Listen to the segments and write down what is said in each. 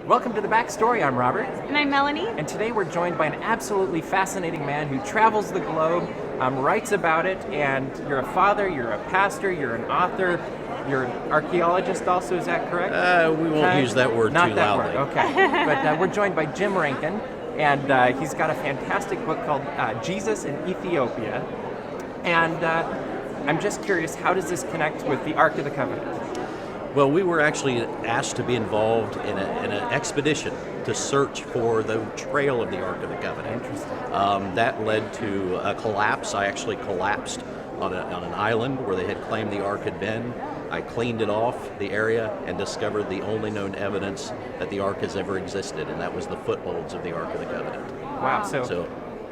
Welcome to The Backstory. I'm Robert. And I'm Melanie. And today we're joined by an absolutely fascinating man who travels the globe, writes about it, and you're a father, you're a pastor, you're an author, you're an archaeologist also, is that correct? We won't use that word Not too that loudly. word, okay. But we're joined by Jim Rankin, and he's got a fantastic book called Jesus in Ethiopia. And I'm just curious, how does this connect with the Ark of the Covenant? Well, we were actually asked to be involved in an expedition to search for the trail of the Ark of the Covenant. Interesting. That led to a collapse. I actually collapsed on an island where they had claimed the Ark had been. I cleaned it off the area and discovered the only known evidence that the Ark has ever existed, and that was the footholds of the Ark of the Covenant. Wow, so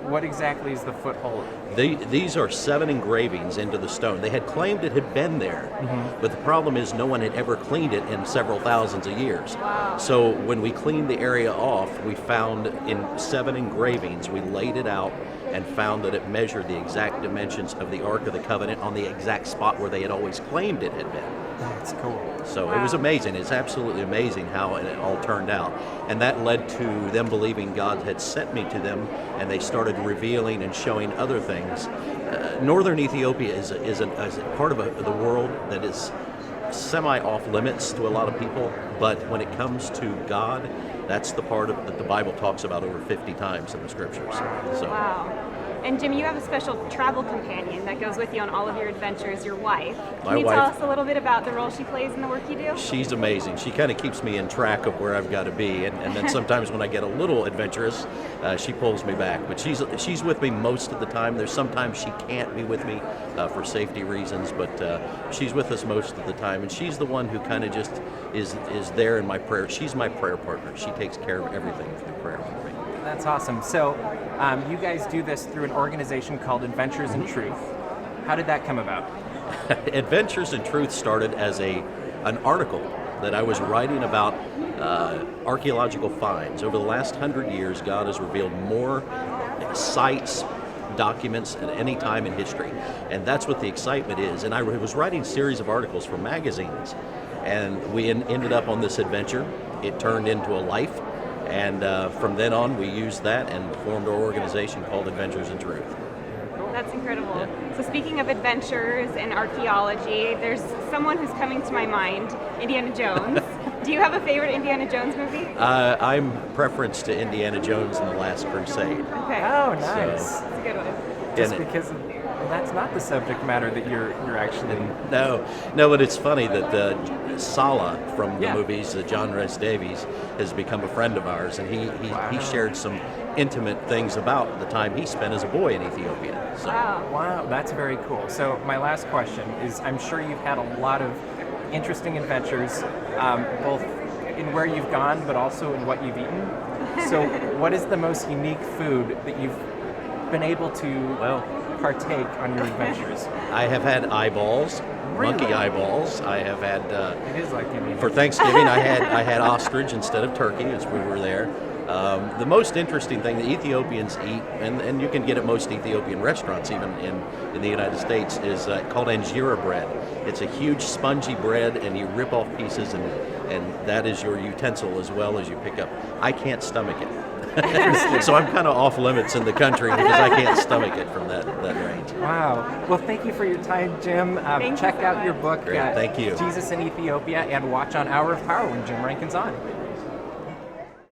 what exactly is the foothold? These are 7 engravings into the stone. They had claimed it had been there, but the problem is no one had ever cleaned it in several thousands of years. Wow. So when we cleaned the area off, we found in 7 engravings, we laid it out and found that it measured the exact dimensions of the Ark of the Covenant on the exact spot where they had always claimed it had been. That's cool. So it was amazing. It's absolutely amazing how it all turned out. And that led to them believing God had sent me to them, and they started revealing and showing other things. Northern Ethiopia is a part of the world that is semi-off limits to a lot of people, but when it comes to God, that's the part that the Bible talks about over 50 times in the scriptures. So. Wow. And Jim, you have a special travel companion that goes with you on all of your adventures, your wife. My Can you wife. tell us a little bit about the role she plays in the work you do? She's amazing. She kind of keeps me in track of where I've got to be, and then sometimes when I get a little adventurous, she pulls me back. But she's with me most of the time. There's sometimes she can't be with me for safety reasons, but she's with us most of the time, and she's the one who kind of just is there in my prayer. She's my prayer partner. She takes care of everything through prayer for me. That's awesome. So you guys do this through an organization called Adventures in Truth. How did that come about? Adventures in Truth started as an article that I was writing about archaeological finds. Over the last 100 years, God has revealed more sites, documents at any time in history. And that's what the excitement is. And I was writing a series of articles for magazines. And we ended up on this adventure. It turned into a life. And from then on, we used that and formed our organization called Adventures in Truth. That's incredible. Yeah. So speaking of adventures and archaeology, there's someone who's coming to my mind, Indiana Jones. Do you have a favorite Indiana Jones movie? I'm preference to Indiana Jones and the Last Crusade. Okay. Oh, nice. That's a good one. Just because that's not the subject matter that you're actually... No, but it's funny that Sala from the movies, John Rhys Davies, has become a friend of ours, and he shared some intimate things about the time he spent as a boy in Ethiopia. So. Wow, that's very cool. So my last question is, I'm sure you've had a lot of interesting adventures, both in where you've gone, but also in what you've eaten. So what is the most unique food that you've been able to partake on your adventures? I have had eyeballs, monkey eyeballs. I have had it is like for Thanksgiving. I had ostrich instead of turkey as we were there. The most interesting thing that Ethiopians eat, and you can get at most Ethiopian restaurants, even in the United States, is called injera bread. It's a huge spongy bread, and you rip off pieces, and that is your utensil as well as you pick up. I can't stomach it. So I'm kind of off limits in the country because I can't stomach it from that range. Wow. Well, thank you for your time, Jim. Check out your book, Great. Thank you. Jesus in Ethiopia, and watch on Hour of Power when Jim Rankin's on.